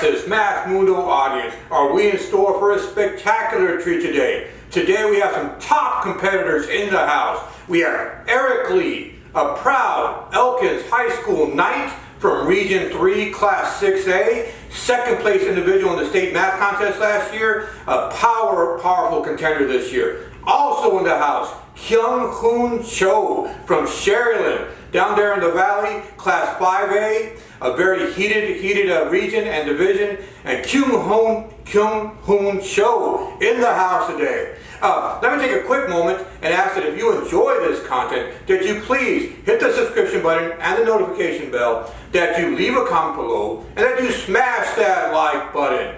Texas Math Mundo audience, are we in store for a spectacular treat today? Today we have some top competitors in the house. We have Eric Lee, a proud Elkins High School Knight from Region 3, Class 6A, second place individual in the state math contest last year, a powerful contender this year. Also in the house, Kyunghoon Cho from Sharyland, down there in the valley, Class 5A, a very heated region and division, and Kyunghoon Cho in the house today. Let me take a quick moment and ask that if you enjoy this content, that you please hit the subscription button and the notification bell, that you leave a comment below, and that you smash that like button.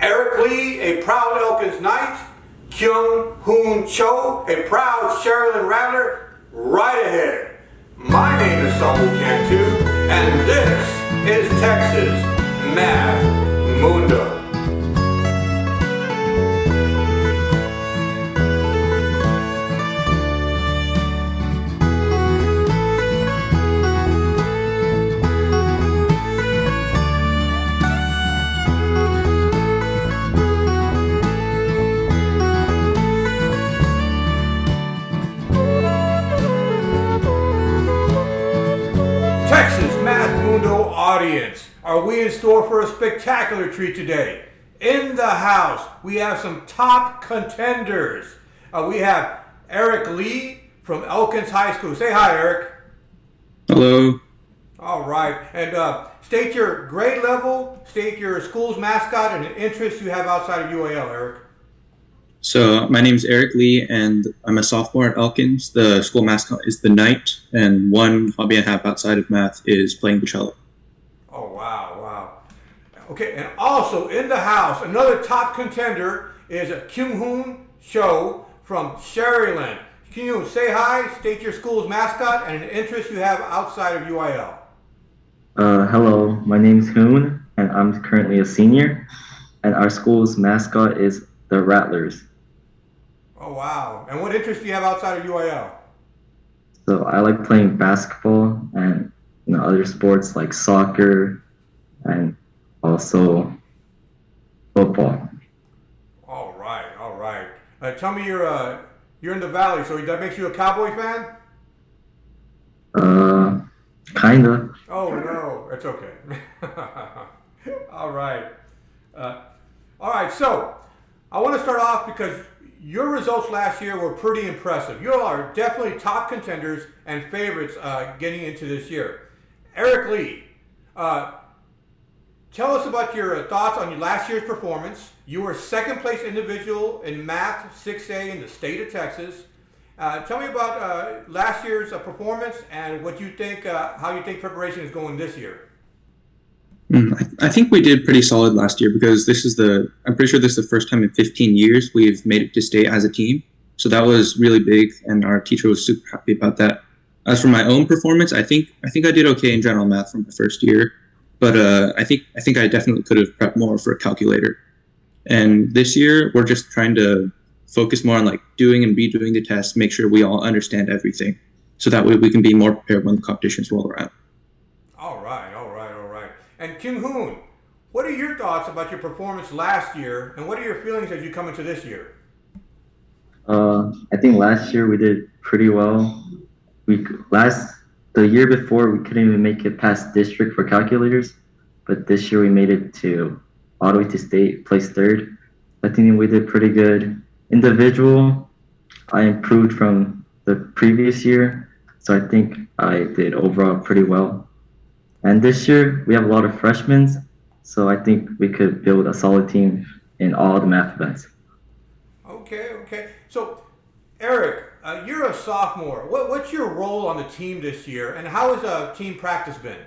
Eric Lee, a proud Elkins Knight, Kyunghoon Cho, a proud Sharyland Rattler, right ahead. My name is Saul Cantu, and this is Texas Math Mundo. Texas Math Mundo audience, are we in store for a spectacular treat today? In the house, we have some top contenders. We have Eric Lee from Elkins High School. Say hi, Eric. Hello. All right, and state your grade level, state your school's mascot, and an interest you have outside of UAL, Eric. So my name is Eric Lee, and I'm a sophomore at Elkins. The school mascot is the Knight, and one hobby I have outside of math is playing the cello. Oh, wow. Okay, and also in the house, another top contender is Kyunghoon Cho from Sharyland. Kyunghoon, say hi, state your school's mascot, and an interest you have outside of UIL. Hello, my name is Hoon, and I'm currently a senior, and our school's mascot is the Rattlers. Oh, wow. And what interest do you have outside of UIL? So I like playing basketball and other sports like soccer and also football. All right. Tell me you're in the Valley, so that makes you a Cowboy fan? Kinda. Oh, no. It's okay. All right. So I want to start off because your results last year were pretty impressive. You are definitely top contenders and favorites getting into this year. Eric Lee, tell us about your thoughts on your last year's performance. You were second place individual in Math 6A in the state of Texas. Tell me about last year's performance and what you think, how you think preparation is going this year. I think we did pretty solid last year because I'm pretty sure this is the first time in 15 years we've made it to state as a team. So that was really big, and our teacher was super happy about that. As for my own performance, I think I did okay in general math from my first year, but I think I definitely could have prepped more for a calculator. And this year we're just trying to focus more on like doing and redoing the tests, make sure we all understand everything, so that way we can be more prepared when the competitions roll around. All right. And Kyunghoon, what are your thoughts about your performance last year, and what are your feelings as you come into this year? I think last year we did pretty well. The year before we couldn't even make it past district for calculators, but this year we made it all the way to state, placed third. I think we did pretty good. Individual, I improved from the previous year, so I think I did overall pretty well. And this year, we have a lot of freshmen, so I think we could build a solid team in all the math events. Okay. So, Eric, you're a sophomore. What's your role on the team this year, and how has team practice been?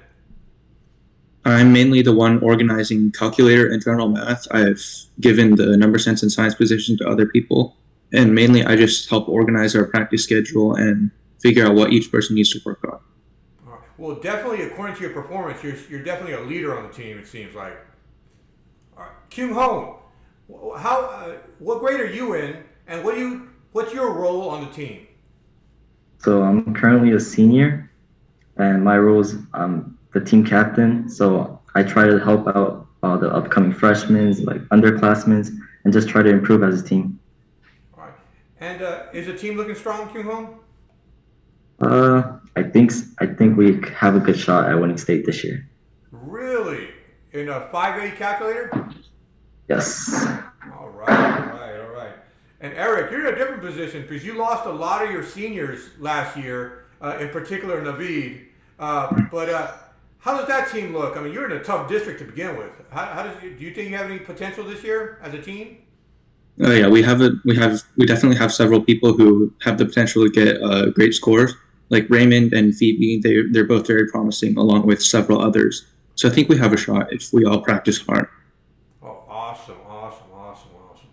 I'm mainly the one organizing calculator and general math. I've given the number sense and science position to other people, and mainly I just help organize our practice schedule and figure out what each person needs to work on. Well, definitely, according to your performance, you're definitely a leader on the team, it seems like. All right. Kyunghoon, what grade are you in, and what's your role on the team? So I'm currently a senior, and my role is the team captain. So I try to help out all the upcoming freshmen, like underclassmen, and just try to improve as a team. All right. And is the team looking strong, Kyunghoon? I think we have a good shot at winning state this year. Really? In a 5A calculator? Yes. All right, all right, all right. And Eric, you're in a different position because you lost a lot of your seniors last year, in particular Naveed. But how does that team look? I mean, you're in a tough district to begin with. Do you think you have any potential this year as a team? Oh yeah, we definitely have several people who have the potential to get great scores. Like Raymond and Phoebe, they're both very promising, along with several others. So I think we have a shot if we all practice hard. Oh, awesome, awesome, awesome, awesome.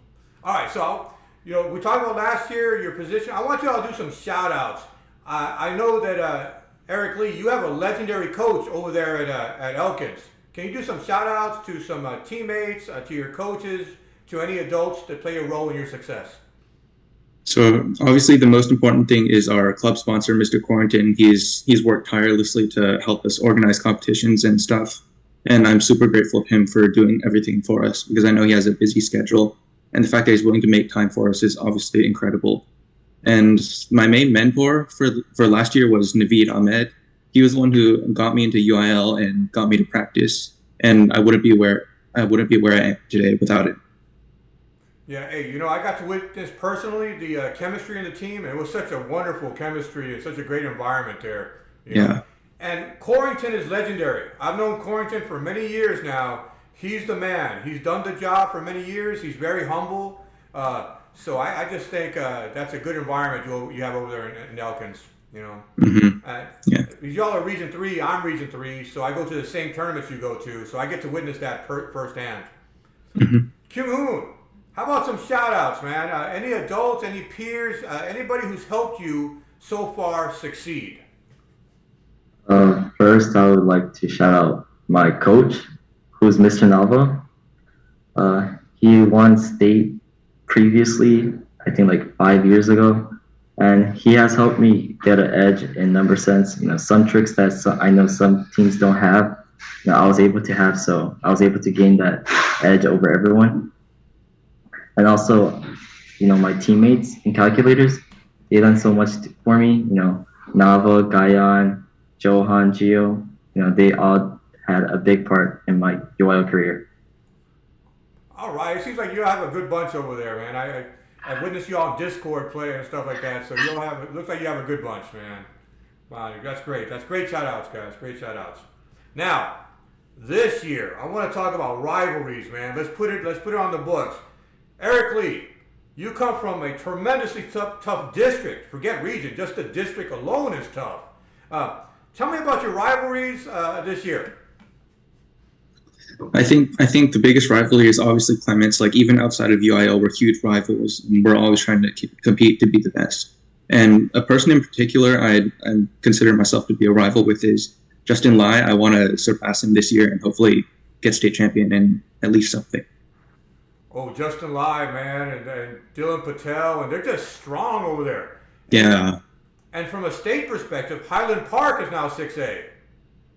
All right, so we talked about last year, your position. I want you all to do some shout outs. I know that Eric Lee, you have a legendary coach over there at Elkins. Can you do some shout outs to some teammates, to your coaches, to any adults that play a role in your success? So obviously the most important thing is our club sponsor, Mr. Quarantine. He's worked tirelessly to help us organize competitions and stuff. And I'm super grateful to him for doing everything for us because I know he has a busy schedule. And the fact that he's willing to make time for us is obviously incredible. And my main mentor for last year was Naveed Ahmed. He was the one who got me into UIL and got me to practice. And I wouldn't be where I am today without it. Yeah, hey, I got to witness personally the chemistry in the team. It was such a wonderful chemistry and such a great environment there. Yeah. And Corrington is legendary. I've known Corrington for many years now. He's the man. He's done the job for many years. He's very humble. So I just think that's a good environment you have over there in Elkins. Mm-hmm. Yeah. Y'all are Region 3. I'm Region 3. So I go to the same tournaments you go to. So I get to witness that firsthand. Mm-hmm. Kyunghoon, how about some shout outs, man? Any adults, any peers, anybody who's helped you so far succeed? First, I would like to shout out my coach, who's Mr. Nava. He won state previously, I think like 5 years ago, and he has helped me get an edge in number sense. Some tricks that I know some teams don't have, I was able to have, so I was able to gain that edge over everyone. And also, my teammates in calculators, they done so much for me. Nava, Gayan, Johan, Gio, they all had a big part in my UIL career. All right, it seems like you have a good bunch over there, man. I witnessed you on Discord play and stuff like that, so it looks like you have a good bunch, man. Wow, that's great. That's great shout outs, guys. Great shout outs. Now, this year, I want to talk about rivalries, man. Let's put it on the books. Eric Lee, you come from a tremendously tough district. Forget region, just the district alone is tough. Tell me about your rivalries this year. I think the biggest rivalry is obviously Clements. Like even outside of UIL, we're huge rivals, and we're always trying to compete to be the best. And a person in particular I consider myself to be a rival with is Justin Lai. I want to surpass him this year and hopefully get state champion in at least something. Oh, Justin Lai, man, and Dylan Patel, and they're just strong over there. Yeah. And from a state perspective, Highland Park is now 6A.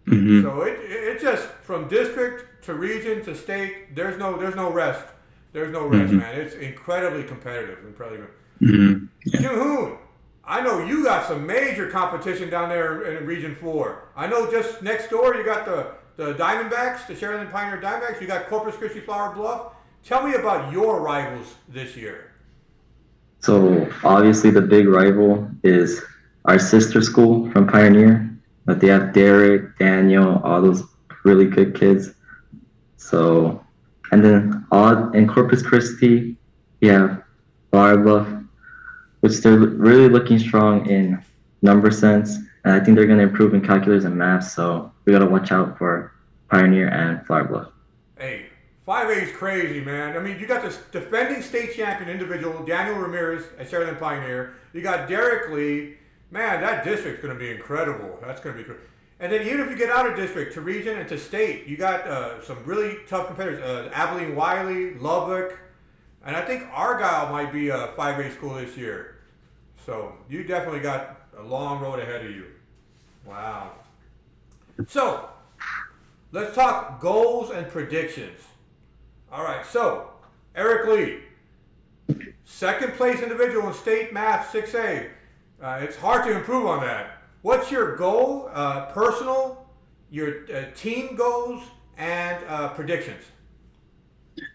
Mm-hmm. So it just from district to region to state, there's no rest. There's no rest, Mm-hmm. man. It's incredibly competitive. Mm-hmm. Yeah. Kyunghoon, I know you got some major competition down there in Region 4. I know just next door you got the Diamondbacks, the Sharyland Pioneer Diamondbacks. You got Corpus Christi Flower Bluff. Tell me about your rivals this year. So obviously the big rival is our sister school from Pioneer. But they have Derek, Daniel, all those really good kids. So, and then in Corpus Christi, we have Flower Bluff, which they're really looking strong in number sense. And I think they're going to improve in calculus and math. So we got to watch out for Pioneer and Flower Bluff. Hey, 5A is crazy, man. I mean, you got this defending state champion individual, Daniel Ramirez at Sharyland Pioneer. You got Derek Lee. Man, that district's going to be incredible. That's going to be good. And then even if you get out of district to region and to state, you got some really tough competitors. Abilene Wiley, Lubbock, and I think Argyle might be a 5A school this year. So you definitely got a long road ahead of you. Wow. So let's talk goals and predictions. All right, so Eric Lee, second place individual in state math 6A. It's hard to improve on that. What's your goal, personal, your team goals, and predictions?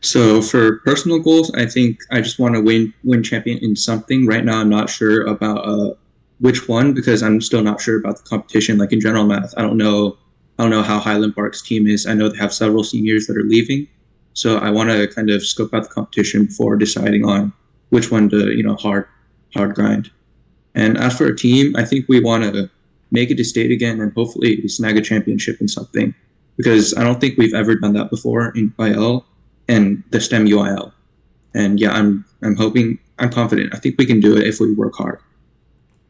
So for personal goals, I think I just want to win champion in something. Right now, I'm not sure about which one because I'm still not sure about the competition. Like in general math, I don't know how Highland Park's team is. I know they have several seniors that are leaving, so I want to kind of scope out the competition before deciding on which one to hard grind. And as for a team, I think we want to make it to state again and hopefully snag a championship in something because I don't think we've ever done that before in UIL and the STEM UIL. And yeah, I'm confident. I think we can do it if we work hard.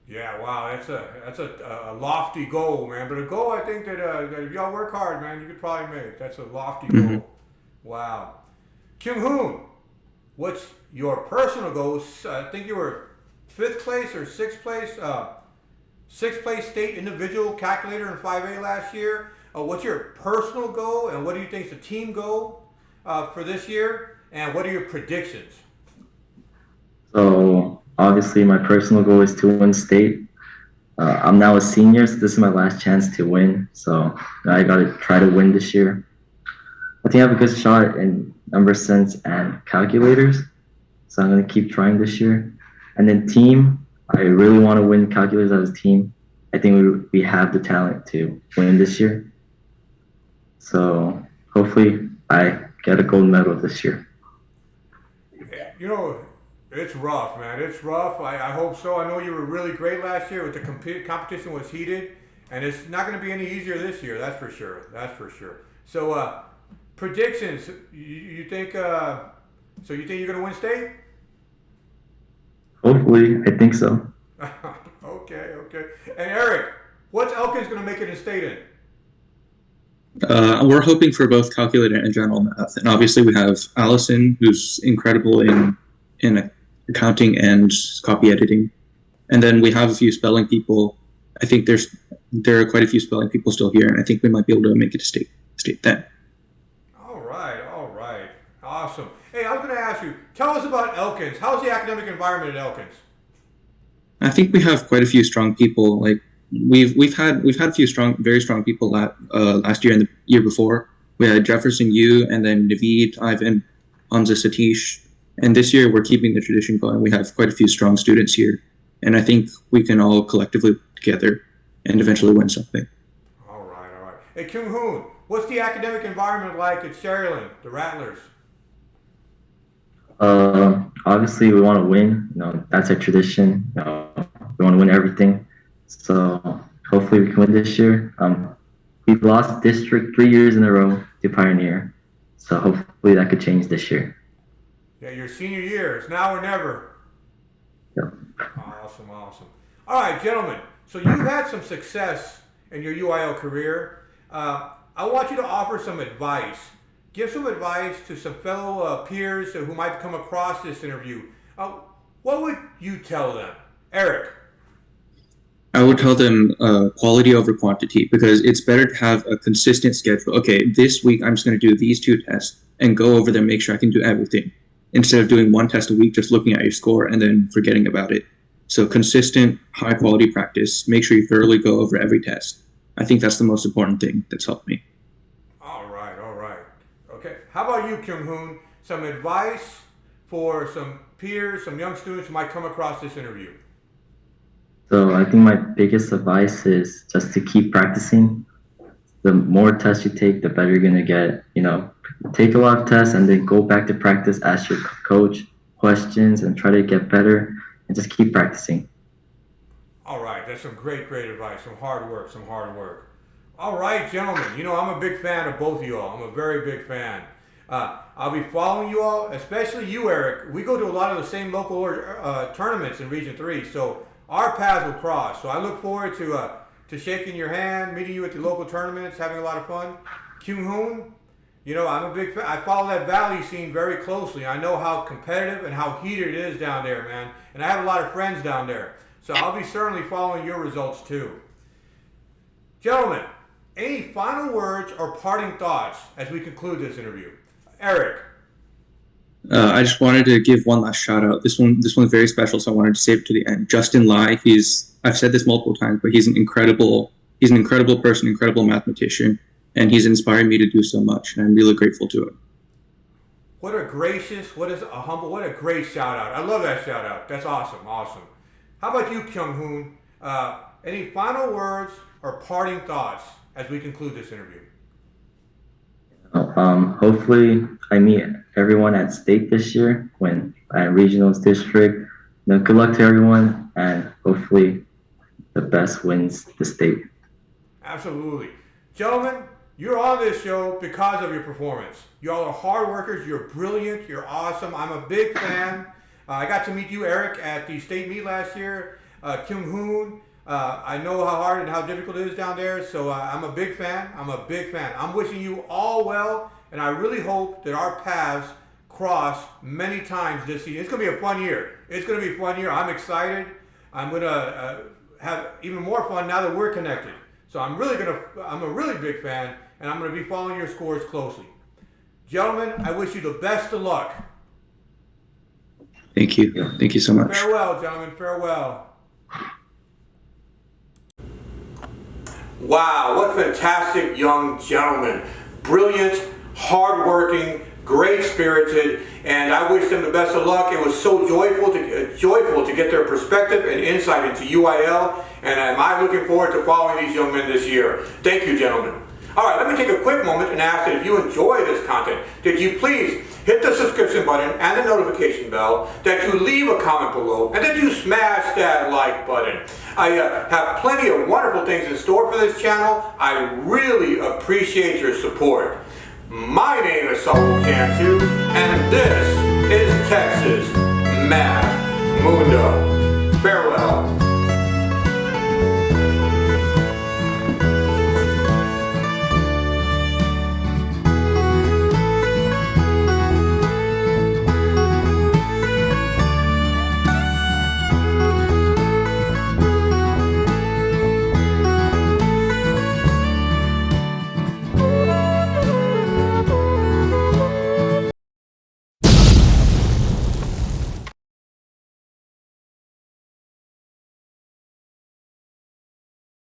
Yeah, wow, that's a lofty goal, man. But a goal I think that if y'all work hard, man, you could probably make. That's a lofty goal. Wow. Kyunghoon, what's your personal goals? I think you were 5th place or 6th place, 6th place state individual calculator in 5A last year. What's your personal goal, and what do you think is the team goal for this year? And what are your predictions? So obviously, my personal goal is to win state. I'm now a senior, so this is my last chance to win. So I got to try to win this year. I think I have a good shot in number sense and calculators. So I'm going to keep trying this year. And then team, I really want to win calculators as a team. I think we have the talent to win this year. So hopefully I get a gold medal this year. You know, it's rough, man. It's rough. I hope so. I know you were really great last year. With the competition was heated, and it's not going to be any easier this year. That's for sure. That's for sure. So, predictions. You think? So you think you're going to win state? Hopefully, I think so. Okay. And Eric, what's Elkins going to make it in state in? We're hoping for both calculator and general math, and obviously we have Allison, who's incredible in accounting and copy editing, and then we have a few spelling people. I think there are quite a few spelling people still here, and I think we might be able to make it to state then. All right, awesome. Hey, I was going to ask you, tell us about Elkins. How's the academic environment at Elkins? I think we have quite a few strong people. Like we've had a few very strong people last year and the year before. We had Jefferson Yu, and then Naveed, Ivan, Hamza, Satish, and this year we're keeping the tradition going. We have quite a few strong students here, and I think we can all collectively together and eventually win something. All right. Hey, Kyunghoon, what's the academic environment like at Sharyland, the Rattlers? Obviously we want to win. That's our tradition. We want to win everything. So hopefully we can win this year. We've lost district 3 years in a row to Pioneer. So hopefully that could change this year. Yeah, your senior year. It's now or never. Yep. Awesome. All right, gentlemen. So you've had some success in your UIL career. I want you to offer some advice. Give some advice to some fellow peers who might come across this interview. What would you tell them? Eric? I would tell them quality over quantity, because it's better to have a consistent schedule. Okay, this week I'm just going to do these 2 tests and go over them, make sure I can do everything, instead of doing 1 test a week, just looking at your score and then forgetting about it. So consistent, high quality practice. Make sure you thoroughly go over every test. I think that's the most important thing that's helped me. All right. Okay, how about you, Kyunghoon? Some advice for some peers, some young students who might come across this interview. So I think my biggest advice is just to keep practicing. The more tests you take, the better you're going to get. Take a lot of tests and then go back to practice, ask your coach questions and try to get better and just keep practicing. All right, that's some great advice. Some hard work. All right, gentlemen, I'm a big fan of both of you all. I'm a very big fan. I'll be following you all, especially you, Eric. We go to a lot of the same local tournaments in Region 3, so our paths will cross. So I look forward to shaking your hand, meeting you at the local tournaments, having a lot of fun. Kyunghoon, I'm a big fan. I follow that Valley scene very closely. I know how competitive and how heated it is down there, man. And I have a lot of friends down there. So I'll be certainly following your results too. Gentlemen, any final words or parting thoughts as we conclude this interview? Eric. I just wanted to give one last shout out. This one's very special, so I wanted to save it to the end. Justin Lai, I've said this multiple times, but he's an incredible person, incredible mathematician, and he's inspired me to do so much, and I'm really grateful to him. What a gracious, what a great shout out. I love that shout out. That's awesome. How about you, Kyunghoon? Any final words or parting thoughts as we conclude this interview? Hopefully I meet everyone at state this year when at regionals district. Good luck to everyone, and hopefully the best wins the state. Absolutely. Gentlemen, you're on this show because of your performance. Y'all are hard workers, you're brilliant, you're awesome. I'm a big fan. I got to meet you, Eric, at the state meet last year. Kyunghoon, I know how hard and how difficult it is down there, so I'm a big fan. I'm wishing you all well, and I really hope that our paths cross many times this season. It's going to be a fun year. I'm excited. I'm going to have even more fun now that we're connected. So I'm a really big fan, and I'm going to be following your scores closely. Gentlemen, I wish you the best of luck. Thank you. Thank you so much. Farewell, gentlemen. Farewell. Wow, what fantastic young gentlemen. Brilliant, hardworking, great-spirited, and I wish them the best of luck. It was so joyful to get their perspective and insight into UIL, and I'm looking forward to following these young men this year. Thank you, gentlemen. All right, let me take a quick moment and ask that if you enjoy this content, that you please hit the subscription button and the notification bell, that you leave a comment below, and that you smash that like button. I have plenty of wonderful things in store for this channel. I really appreciate your support. My name is Saul Cantu, and this is Texas Math Mundo.